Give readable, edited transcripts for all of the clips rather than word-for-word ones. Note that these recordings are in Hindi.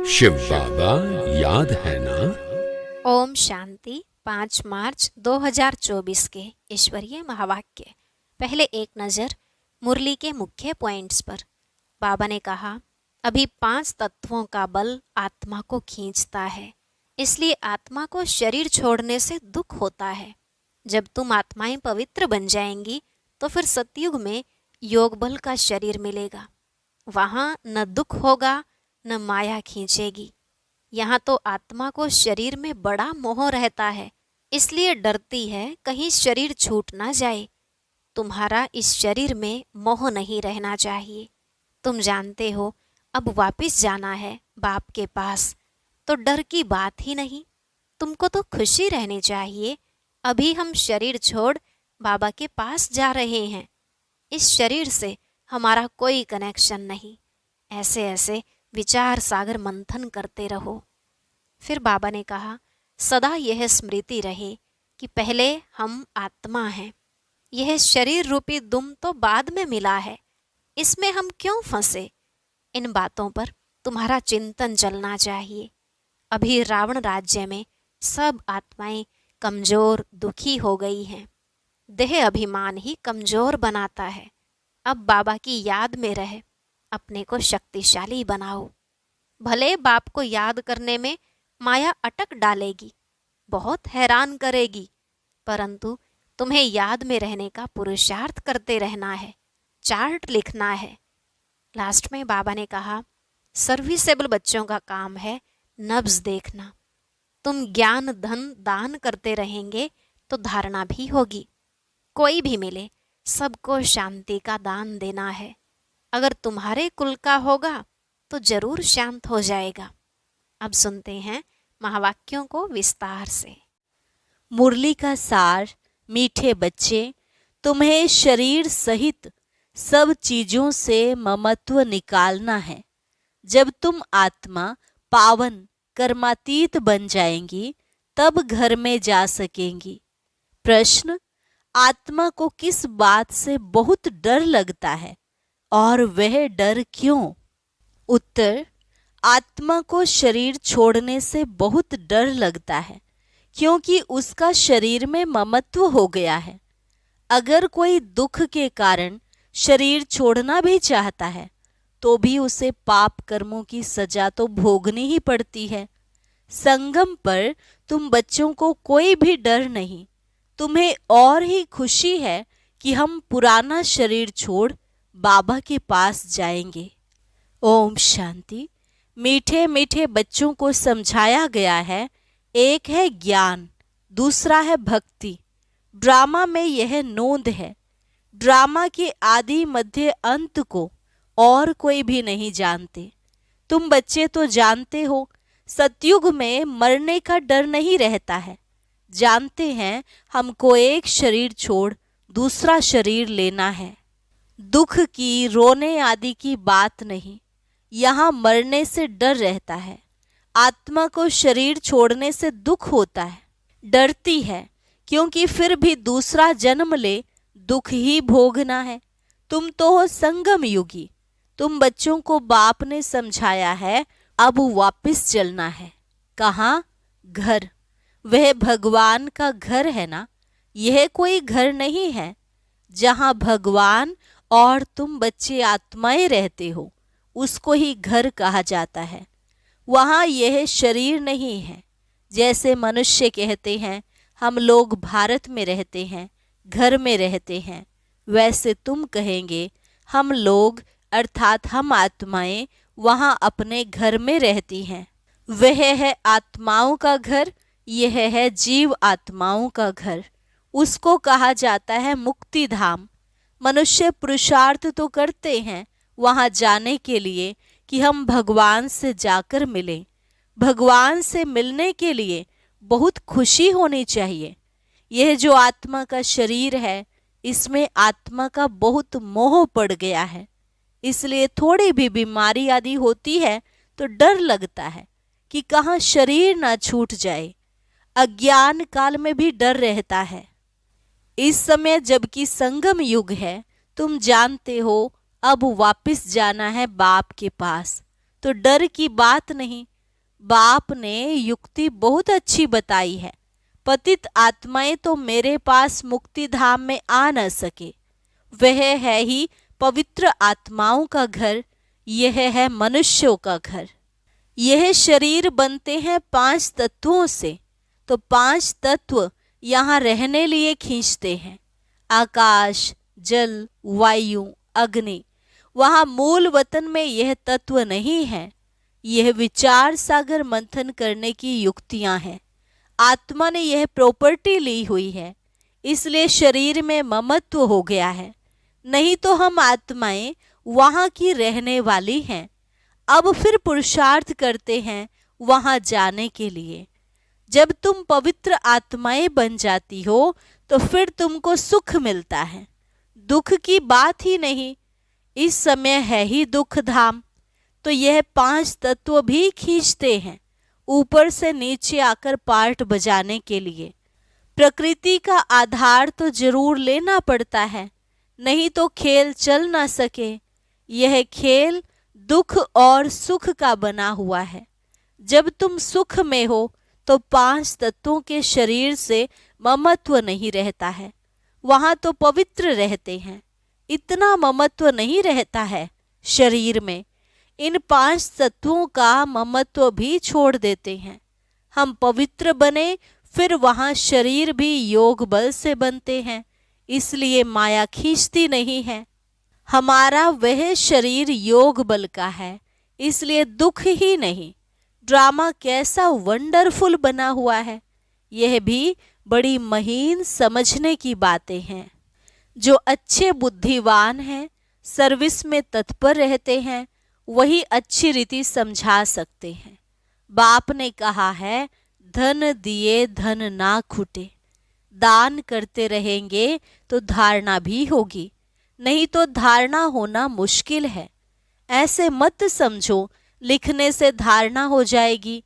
शिव बाबा याद है ना। ओम शांति। 5 मार्च 2024 के ईश्वरीय महावाक्य। पहले एक नज़र मुरली के मुख्य पॉइंट्स पर। बाबा ने कहा, अभी 5 तत्वों का बल आत्मा को खींचता है, इसलिए आत्मा को शरीर छोड़ने से दुख होता है। जब तुम आत्माएं पवित्र बन जाएंगी तो फिर सतयुग में योग बल का शरीर मिलेगा। वहाँ न दुख होगा न माया खींचेगी। यहाँ तो आत्मा को शरीर में बड़ा मोह रहता है, इसलिए डरती है कहीं शरीर छूट ना जाए। तुम्हारा इस शरीर में मोह नहीं रहना चाहिए। तुम जानते हो अब वापस जाना है बाप के पास, तो डर की बात ही नहीं। तुमको तो खुशी रहनी चाहिए। अभी हम शरीर छोड़ बाबा के पास जा रहे हैं। इस शरीर से हमारा कोई कनेक्शन नहीं। ऐसे ऐसे विचार सागर मंथन करते रहो। फिर बाबा ने कहा, सदा यह स्मृति रहे कि पहले हम आत्मा हैं। यह शरीर रूपी दुम तो बाद में मिला है, इसमें हम क्यों फंसे। इन बातों पर तुम्हारा चिंतन चलना चाहिए। अभी रावण राज्य में सब आत्माएं कमजोर दुखी हो गई हैं। देह अभिमान ही कमजोर बनाता है। अब बाबा की याद में रहे, अपने को शक्तिशाली बनाओ। भले बाप को याद करने में माया अटक डालेगी, बहुत हैरान करेगी, परंतु तुम्हें याद में रहने का पुरुषार्थ करते रहना है, चार्ट लिखना है। लास्ट में बाबा ने कहा, सर्विसेबल बच्चों का काम है नब्ज देखना। तुम ज्ञान धन दान करते रहेंगे तो धारणा भी होगी। कोई भी मिले सबको शांति का दान देना है। अगर तुम्हारे कुल का होगा तो जरूर शांत हो जाएगा। अब सुनते हैं महावाक्यों को विस्तार से। मुरली का सार। मीठे बच्चे, तुम्हें शरीर सहित सब चीजों से ममत्व निकालना है। जब तुम आत्मा पावन कर्मातीत बन जाएंगी तब घर में जा सकेंगी। प्रश्न, आत्मा को किस बात से बहुत डर लगता है और वह डर क्यों? उत्तर, आत्मा को शरीर छोड़ने से बहुत डर लगता है क्योंकि उसका शरीर में ममत्व हो गया है। अगर कोई दुख के कारण शरीर छोड़ना भी चाहता है तो भी उसे पाप कर्मों की सजा तो भोगनी ही पड़ती है। संगम पर तुम बच्चों को कोई भी डर नहीं, तुम्हें और ही खुशी है कि हम पुराना शरीर छोड़ बाबा के पास जाएंगे। ओम शांति। मीठे मीठे बच्चों को समझाया गया है, एक है ज्ञान, दूसरा है भक्ति। ड्रामा में यह नोंद है। ड्रामा के आदि मध्य अंत को और कोई भी नहीं जानते। तुम बच्चे तो जानते हो, सतयुग में मरने का डर नहीं रहता है। जानते हैं हमको एक शरीर छोड़ दूसरा शरीर लेना है। दुख की, रोने आदि की बात नहीं। यहाँ मरने से डर रहता है। आत्मा को शरीर छोड़ने से दुख होता है, डरती है, क्योंकि फिर भी दूसरा जन्म ले दुख ही भोगना है। तुम तो हो संगम युगी। तुम बच्चों को बाप ने समझाया है, अब वापस चलना है। कहाँ? घर। वह भगवान का घर है ना, यह कोई घर नहीं है। जहाँ भगवान और तुम बच्चे आत्माएं रहते हो उसको ही घर कहा जाता है। वहाँ यह शरीर नहीं है। जैसे मनुष्य कहते हैं हम लोग भारत में रहते हैं, घर में रहते हैं, वैसे तुम कहेंगे हम लोग अर्थात हम आत्माएं वहाँ अपने घर में रहती हैं। वह है आत्माओं का घर, यह है जीव आत्माओं का घर। उसको कहा जाता है मुक्ति धाम। मनुष्य पुरुषार्थ तो करते हैं वहाँ जाने के लिए कि हम भगवान से जाकर मिलें। भगवान से मिलने के लिए बहुत खुशी होनी चाहिए। यह जो आत्मा का शरीर है, इसमें आत्मा का बहुत मोह पड़ गया है, इसलिए थोड़ी भी बीमारी आदि होती है तो डर लगता है कि कहाँ शरीर ना छूट जाए। अज्ञान काल में भी डर रहता है। इस समय जबकि संगम युग है, तुम जानते हो अब वापस जाना है बाप के पास, तो डर की बात नहीं, बाप ने युक्ति बहुत अच्छी बताई है। पतित आत्माएं तो मेरे पास मुक्ति धाम में आ न सके। वह है ही पवित्र आत्माओं का घर, यह है मनुष्यों का घर। यह शरीर बनते हैं 5 तत्वों से, तो 5 तत्व यहाँ रहने लिए खींचते हैं। आकाश, जल, वायु, अग्नि। वहाँ मूल वतन में यह तत्व नहीं है। यह विचार सागर मंथन करने की युक्तियां हैं। आत्मा ने यह प्रॉपर्टी ली हुई है, इसलिए शरीर में ममत्व हो गया है। नहीं तो हम आत्माएं वहाँ की रहने वाली हैं। अब फिर पुरुषार्थ करते हैं वहाँ जाने के लिए। जब तुम पवित्र आत्माएं बन जाती हो तो फिर तुमको सुख मिलता है, दुख की बात ही नहीं। इस समय है ही दुख धाम, तो यह 5 तत्व भी खींचते हैं ऊपर से नीचे आकर पार्ट बजाने के लिए। प्रकृति का आधार तो जरूर लेना पड़ता है, नहीं तो खेल चल ना सके। यह खेल दुख और सुख का बना हुआ है। जब तुम सुख में हो तो 5 तत्वों के शरीर से ममत्व नहीं रहता है, वहां तो पवित्र रहते हैं। इतना ममत्व नहीं रहता है शरीर में। इन 5 तत्वों का ममत्व भी छोड़ देते हैं। हम पवित्र बने, फिर वहां शरीर भी योग बल से बनते हैं, इसलिए माया खींचती नहीं है। हमारा वह शरीर योग बल का है, इसलिए दुख ही नहीं। ड्रामा कैसा वंडरफुल बना हुआ है, यह भी बड़ी महीन समझने की बातें हैं। जो अच्छे बुद्धिवान हैं, सर्विस में तत्पर रहते हैं, वही अच्छी रीति समझा सकते हैं। बाप ने कहा है, धन दिए धन ना खुटे। दान करते रहेंगे तो धारणा भी होगी, नहीं तो धारणा होना मुश्किल है। ऐसे मत समझो लिखने से धारणा हो जाएगी।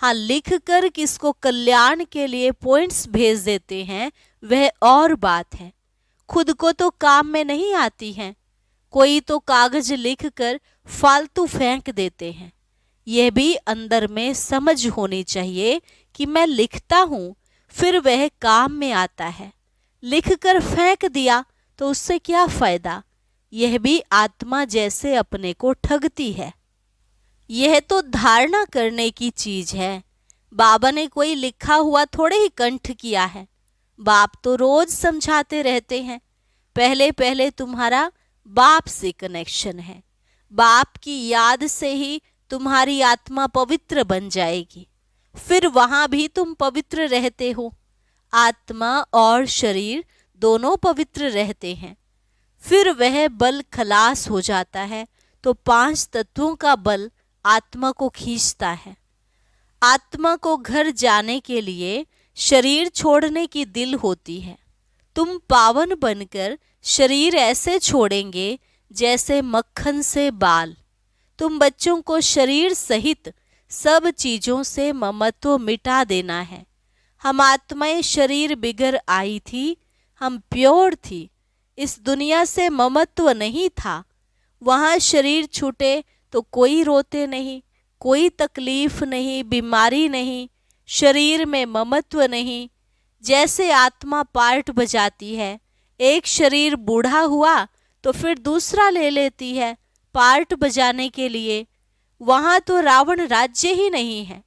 हाँ, लिख कर किसको कल्याण के लिए पॉइंट्स भेज देते हैं, वह और बात है। खुद को तो काम में नहीं आती हैं। कोई तो कागज लिख कर फालतू फेंक देते हैं। यह भी अंदर में समझ होनी चाहिए कि मैं लिखता हूँ, फिर वह काम में आता है। लिख कर फेंक दिया तो उससे क्या फायदा। यह भी आत्मा जैसे अपने को ठगती है। यह तो धारणा करने की चीज है। बाबा ने कोई लिखा हुआ थोड़े ही कंठ किया है। बाप तो रोज समझाते रहते हैं, पहले पहले तुम्हारा बाप से कनेक्शन है। बाप की याद से ही तुम्हारी आत्मा पवित्र बन जाएगी, फिर वहां भी तुम पवित्र रहते हो। आत्मा और शरीर दोनों पवित्र रहते हैं। फिर वह बल खलास हो जाता है, तो 5 तत्वों का बल आत्मा को खींचता है। आत्मा को घर जाने के लिए शरीर छोड़ने की दिल होती है। तुम पावन बनकर शरीर ऐसे छोड़ेंगे जैसे मक्खन से बाल। तुम बच्चों को शरीर सहित सब चीजों से ममत्व मिटा देना है। हम आत्माएं शरीर बिगर आई थी, हम प्योर थी। इस दुनिया से ममत्व नहीं था। वहां शरीर छूटे तो कोई रोते नहीं, कोई तकलीफ नहीं, बीमारी नहीं, शरीर में ममत्व नहीं। जैसे आत्मा पार्ट बजाती है, एक शरीर बूढ़ा हुआ तो फिर दूसरा ले लेती है पार्ट बजाने के लिए। वहां तो रावण राज्य ही नहीं है,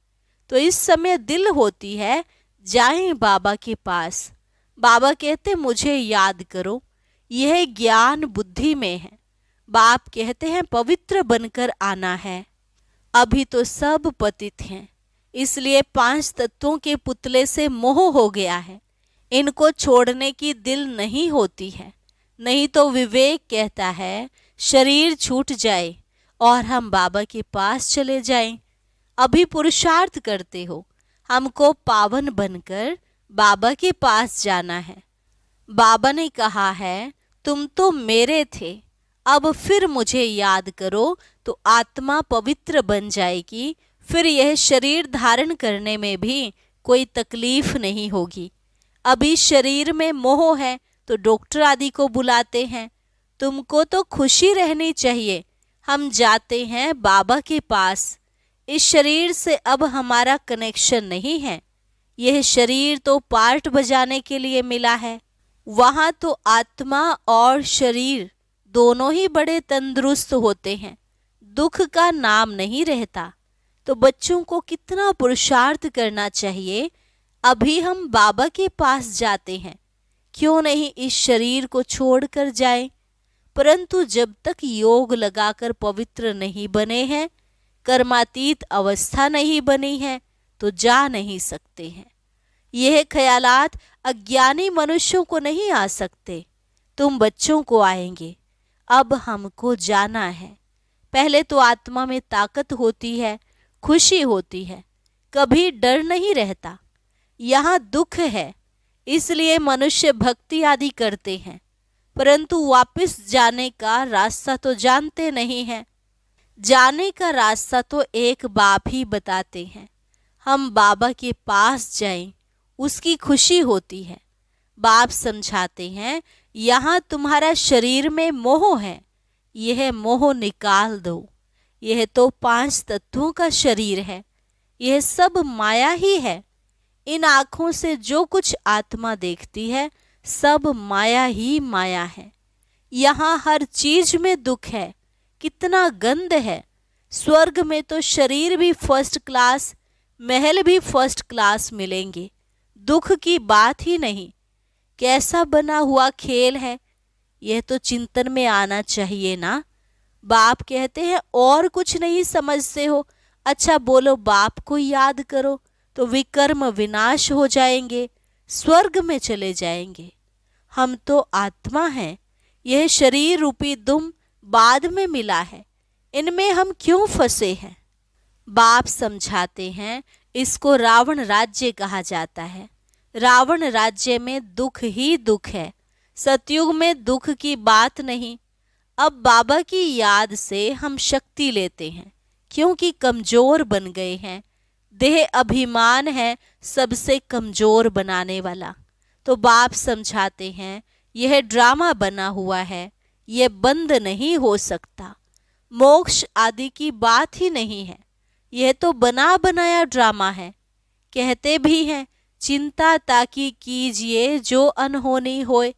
तो इस समय दिल होती है जाएं बाबा के पास। बाबा कहते मुझे याद करो, यह ज्ञान बुद्धि में है। बाप कहते हैं पवित्र बनकर आना है। अभी तो सब पतित हैं, इसलिए 5 तत्वों के पुतले से मोह हो गया है। इनको छोड़ने की दिल नहीं होती है। नहीं तो विवेक कहता है शरीर छूट जाए और हम बाबा के पास चले जाएं। अभी पुरुषार्थ करते हो, हमको पावन बनकर बाबा के पास जाना है। बाबा ने कहा है तुम तो मेरे थे, अब फिर मुझे याद करो तो आत्मा पवित्र बन जाएगी। फिर यह शरीर धारण करने में भी कोई तकलीफ नहीं होगी। अभी शरीर में मोह है तो डॉक्टर आदि को बुलाते हैं। तुमको तो खुशी रहनी चाहिए। हम जाते हैं बाबा के पास। इस शरीर से अब हमारा कनेक्शन नहीं है। यह शरीर तो पार्ट बजाने के लिए मिला है। वहाँ तो आत्मा और शरीर दोनों ही बड़े तंदुरुस्त होते हैं, दुख का नाम नहीं रहता। तो बच्चों को कितना पुरुषार्थ करना चाहिए। अभी हम बाबा के पास जाते हैं, क्यों नहीं इस शरीर को छोड़कर जाएं? परंतु जब तक योग लगाकर पवित्र नहीं बने हैं, कर्मातीत अवस्था नहीं बनी है, तो जा नहीं सकते हैं। यह ख्यालात अज्ञानी मनुष्यों को नहीं आ सकते। तुम बच्चों को आएंगे। अब हमको जाना है। पहले तो आत्मा में ताकत होती है, खुशी होती है, कभी डर नहीं रहता। यहाँ दुख है, इसलिए मनुष्य भक्ति आदि करते हैं, परंतु वापस जाने का रास्ता तो जानते नहीं हैं। जाने का रास्ता तो एक बाप ही बताते हैं। हम बाबा के पास जाएं, उसकी खुशी होती है। बाप समझाते हैं, यहाँ तुम्हारा शरीर में मोह है, यह मोह निकाल दो। यह तो 5 तत्वों का शरीर है, यह सब माया ही है। इन आँखों से जो कुछ आत्मा देखती है, सब माया ही माया है। यहाँ हर चीज में दुख है, कितना गंध है। स्वर्ग में तो शरीर भी फर्स्ट क्लास, महल भी फर्स्ट क्लास मिलेंगे, दुख की बात ही नहीं। कैसा बना हुआ खेल है, यह तो चिंतन में आना चाहिए ना। बाप कहते हैं और कुछ नहीं समझते हो, अच्छा बोलो बाप को याद करो तो विकर्म विनाश हो जाएंगे, स्वर्ग में चले जाएंगे। हम तो आत्मा हैं, यह शरीर रूपी दुम बाद में मिला है, इनमें हम क्यों फंसे हैं? बाप समझाते हैं, इसको रावण राज्य कहा जाता है। रावण राज्य में दुख ही दुख है, सतयुग में दुख की बात नहीं। अब बाबा की याद से हम शक्ति लेते हैं, क्योंकि कमजोर बन गए हैं। देह अभिमान है सबसे कमजोर बनाने वाला। तो बाप समझाते हैं, यह ड्रामा बना हुआ है, यह बंद नहीं हो सकता। मोक्ष आदि की बात ही नहीं है, यह तो बना बनाया ड्रामा है। कहते भी हैं, चिंता ताकि कीजिए जो अनहोनी होए।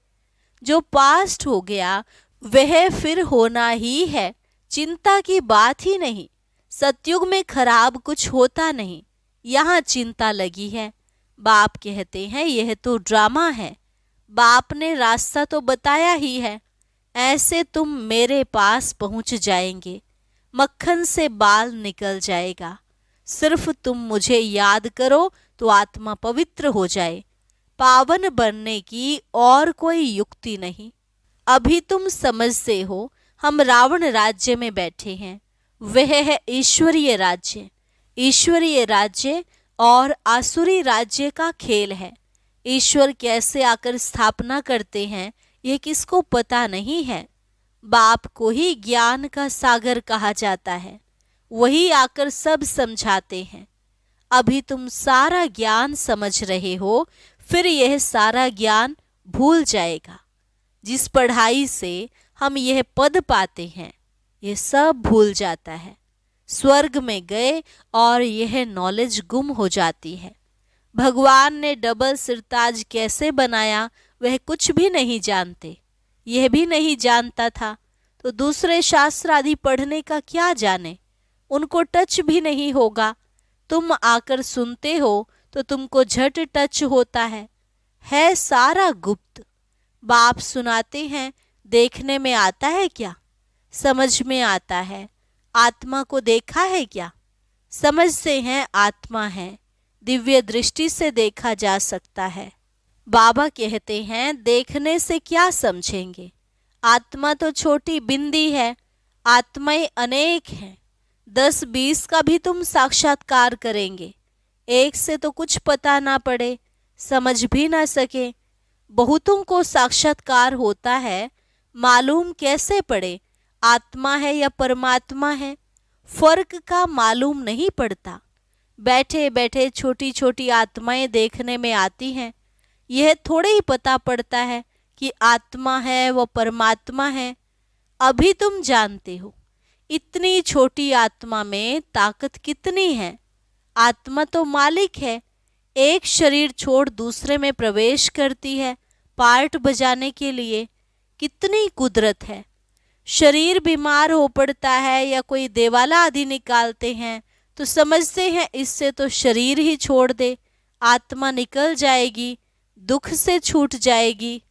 जो पास्ट हो गया वह फिर होना ही है, चिंता की बात ही नहीं। सतयुग में खराब कुछ होता नहीं, यहाँ चिंता लगी है। बाप कहते हैं, यह तो ड्रामा है। बाप ने रास्ता तो बताया ही है, ऐसे तुम मेरे पास पहुंच जाएंगे, मक्खन से बाल निकल जाएगा। सिर्फ तुम मुझे याद करो तो आत्मा पवित्र हो जाए। पावन बनने की और कोई युक्ति नहीं। अभी तुम समझते हो, हम रावण राज्य में बैठे हैं, वह है ईश्वरीय राज्य। ईश्वरीय राज्य और आसुरी राज्य का खेल है। ईश्वर कैसे आकर स्थापना करते हैं, यह किसको पता नहीं है। बाप को ही ज्ञान का सागर कहा जाता है, वही आकर सब समझाते हैं। अभी तुम सारा ज्ञान समझ रहे हो, फिर यह सारा ज्ञान भूल जाएगा। जिस पढ़ाई से हम यह पद पाते हैं, यह सब भूल जाता है। स्वर्ग में गए और यह नॉलेज गुम हो जाती है। भगवान ने डबल सिरताज कैसे बनाया, वह कुछ भी नहीं जानते। यह भी नहीं जानता था, तो दूसरे शास्त्र आदि पढ़ने का क्या जाने, उनको टच भी नहीं होगा। तुम आकर सुनते हो तो तुमको झट टच होता है सारा गुप्त। बाप सुनाते हैं, देखने में आता है क्या? समझ में आता है। आत्मा को देखा है क्या? समझते हैं आत्मा है, दिव्य दृष्टि से देखा जा सकता है। बाबा कहते हैं, देखने से क्या समझेंगे? आत्मा तो छोटी बिंदी है, आत्माएं अनेक हैं। 10-20 का भी तुम साक्षात्कार करेंगे, एक से तो कुछ पता ना पड़े, समझ भी ना सके। बहुतों को साक्षात्कार होता है, मालूम कैसे पड़े आत्मा है या परमात्मा है? फर्क का मालूम नहीं पड़ता। बैठे बैठे छोटी छोटी आत्माएं देखने में आती हैं, यह थोड़े ही पता पड़ता है कि आत्मा है वो परमात्मा है। अभी तुम जानते हो, इतनी छोटी आत्मा में ताकत कितनी है। आत्मा तो मालिक है, एक शरीर छोड़ दूसरे में प्रवेश करती है पार्ट बजाने के लिए। कितनी कुदरत है। शरीर बीमार हो पड़ता है या कोई देवाला आदि निकालते हैं तो समझते हैं इससे तो शरीर ही छोड़ दे, आत्मा निकल जाएगी, दुख से छूट जाएगी।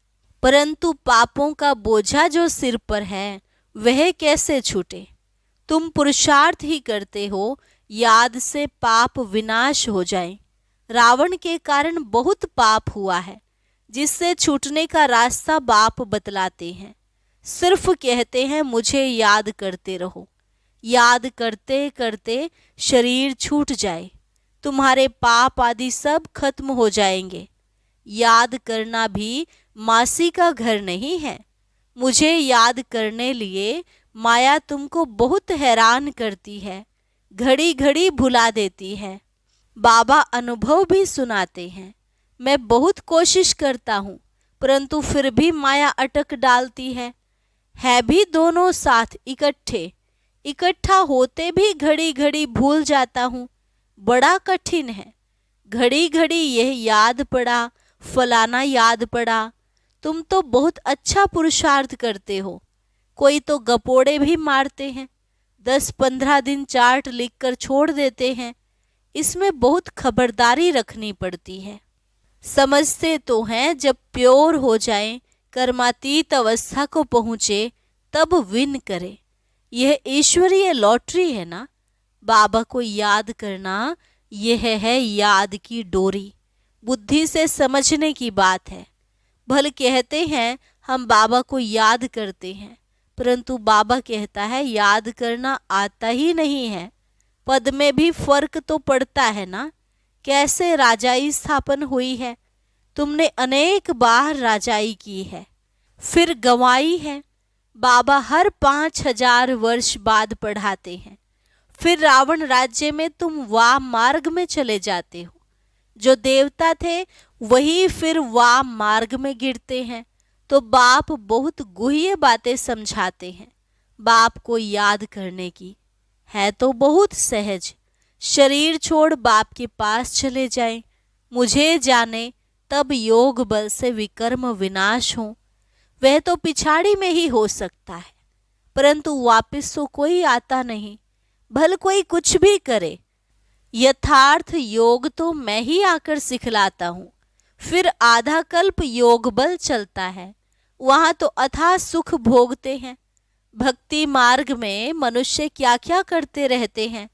परंतु पापों का बोझा जो सिर पर है वह कैसे छूटे। तुम पुरुषार्थ ही करते हो याद से पाप विनाश हो जाए। रावण के कारण बहुत पाप हुआ है, जिससे छूटने का रास्ता बाप बतलाते हैं। सिर्फ कहते हैं मुझे याद करते रहो। याद करते करते शरीर छूट जाए, तुम्हारे पाप आदि सब खत्म हो जाएंगे। याद करना भी मासी का घर नहीं है। मुझे याद करने लिए माया तुमको बहुत हैरान करती है, घड़ी घड़ी भुला देती है। बाबा अनुभव भी सुनाते हैं। मैं बहुत कोशिश करता हूँ परंतु फिर भी माया अटक डालती है भी दोनों साथ इकट्ठा होते भी घड़ी घड़ी भूल जाता हूँ। बड़ा कठिन है। घड़ी घड़ी यह याद पड़ा, फलाना याद पड़ा। तुम तो बहुत अच्छा पुरुषार्थ करते हो। कोई तो गपोड़े भी मारते हैं, 10-15 दिन चार्ट लिखकर छोड़ देते हैं। इसमें बहुत खबरदारी रखनी पड़ती है। समझते तो हैं जब प्योर हो जाएं, कर्मातीत अवस्था को पहुँचे तब विन करे। यह ईश्वरीय लॉटरी है ना। बाबा को याद करना यह है याद की डोरी। बुद्धि से समझने की बात है। भले कहते हैं हम बाबा को याद करते हैं, परंतु बाबा कहता है याद करना आता ही नहीं है। पद में भी फर्क तो पड़ता है ना। कैसे राजाई स्थापन हुई है। तुमने अनेक बार राजाई की है, फिर गंवाई है। बाबा हर 5000 वर्ष बाद पढ़ाते हैं। फिर रावण राज्य में तुम वाम मार्ग में चले जाते हो। जो देवता थे वही फिर वाम मार्ग में गिरते हैं। तो बाप बहुत गुह्य बातें समझाते हैं। बाप को याद करने की है तो बहुत सहज। शरीर छोड़ बाप के पास चले जाएं, मुझे जाने, तब योग बल से विकर्म विनाश हो। वह तो पिछाड़ी में ही हो सकता है, परंतु वापस तो कोई आता नहीं। भल कोई कुछ भी करे, यथार्थ योग तो मैं ही आकर सिखलाता हूँ। फिर आधा कल्प योग बल चलता है, वहां तो अथाह सुख भोगते हैं। भक्ति मार्ग में मनुष्य क्या क्या करते रहते हैं।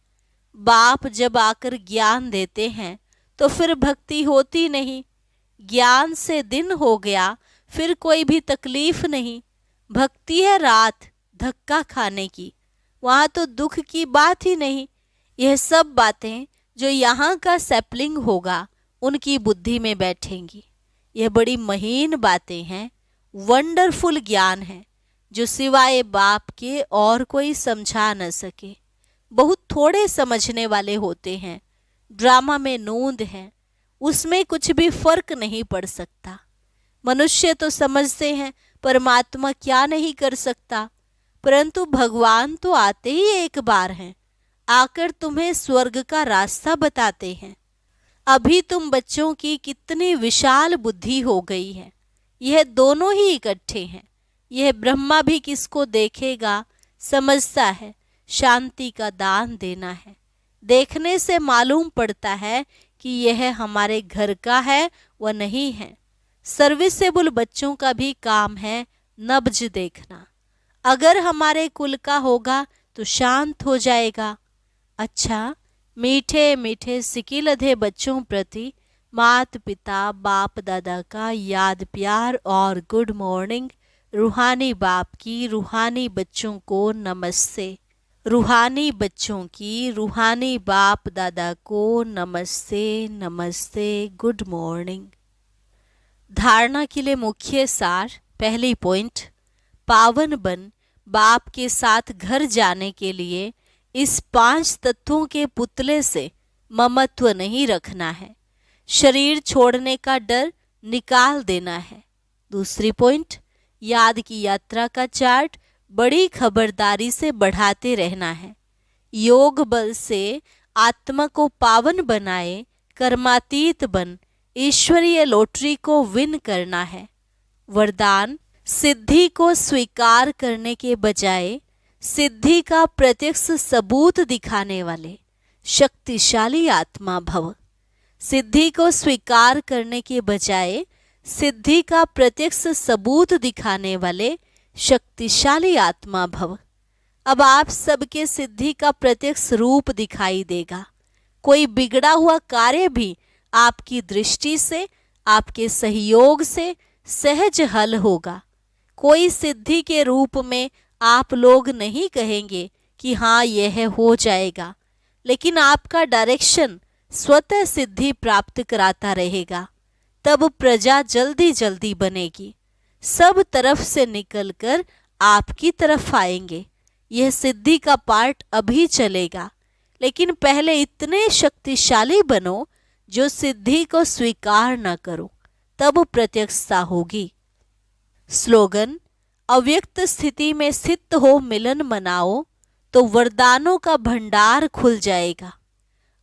बाप जब आकर ज्ञान देते हैं तो फिर भक्ति होती नहीं। ज्ञान से दिन हो गया फिर कोई भी तकलीफ नहीं। भक्ति है रात धक्का खाने की, वहाँ तो दुख की बात ही नहीं। यह सब बातें जो यहाँ का सैपलिंग होगा उनकी बुद्धि में बैठेंगी। यह बड़ी महीन बातें हैं, वंडरफुल ज्ञान है जो सिवाय बाप के और कोई समझा न सके। बहुत थोड़े समझने वाले होते हैं। ड्रामा में नूंद है, उसमें कुछ भी फर्क नहीं पड़ सकता। मनुष्य तो समझते हैं परमात्मा क्या नहीं कर सकता, परंतु भगवान तो आते ही एक बार हैं, आकर तुम्हें स्वर्ग का रास्ता बताते हैं। अभी तुम बच्चों की कितनी विशाल बुद्धि हो गई है। यह दोनों ही इकट्ठे हैं। यह ब्रह्मा भी किसको देखेगा समझता है शांति का दान देना है। देखने से मालूम पड़ता है कि यह हमारे घर का है व नहीं है। सर्विसेबल बच्चों का भी काम है नब्ज देखना। अगर हमारे कुल का होगा तो शांत हो जाएगा। अच्छा, मीठे मीठे सिकिलधे बच्चों प्रति माता पिता बाप दादा का याद प्यार और गुड मॉर्निंग। रूहानी बाप की रूहानी बच्चों को नमस्ते। रूहानी बच्चों की रूहानी बाप दादा को नमस्ते नमस्ते गुड मॉर्निंग। धारणा के लिए मुख्य सार। पहली पॉइंट, पावन बन बाप के साथ घर जाने के लिए इस 5 तत्वों के पुतले से ममत्व नहीं रखना है। शरीर छोड़ने का डर निकाल देना है। दूसरी पॉइंट, याद की यात्रा का चार्ट बड़ी खबरदारी से बढ़ाते रहना है। योग बल से आत्मा को पावन बनाए कर्मातीत बन ईश्वरीय लॉटरी को विन करना है। वरदान: सिद्धि को स्वीकार करने के बजाय सिद्धि का प्रत्यक्ष सबूत दिखाने वाले शक्तिशाली आत्मा भव। सिद्धि को स्वीकार करने के बजाय सिद्धि का प्रत्यक्ष सबूत दिखाने वाले शक्तिशाली आत्मा भव। अब आप सबके सिद्धि का प्रत्यक्ष रूप दिखाई देगा। कोई बिगड़ा हुआ कार्य भी आपकी दृष्टि से, आपके सहयोग से सहज हल होगा। कोई सिद्धि के रूप में आप लोग नहीं कहेंगे कि हाँ यह हो जाएगा, लेकिन आपका डायरेक्शन स्वतः सिद्धि प्राप्त कराता रहेगा। तब प्रजा जल्दी जल्दी बनेगी, सब तरफ से निकलकर आपकी तरफ आएंगे। यह सिद्धि का पार्ट अभी चलेगा, लेकिन पहले इतने शक्तिशाली बनो जो सिद्धि को स्वीकार न करो, तब प्रत्यक्षता होगी। स्लोगन: अव्यक्त स्थिति में स्थित हो मिलन मनाओ तो वरदानों का भंडार खुल जाएगा।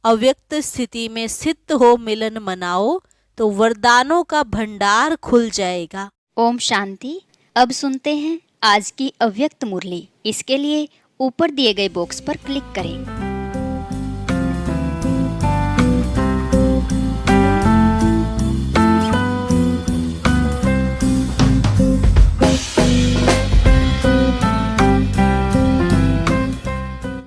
अव्यक्त स्थिति में स्थित हो मिलन मनाओ तो वरदानों का भंडार खुल जाएगा। ओम शांति। अब सुनते हैं आज की अव्यक्त मुरली। इसके लिए ऊपर दिए गए बॉक्स पर क्लिक करें।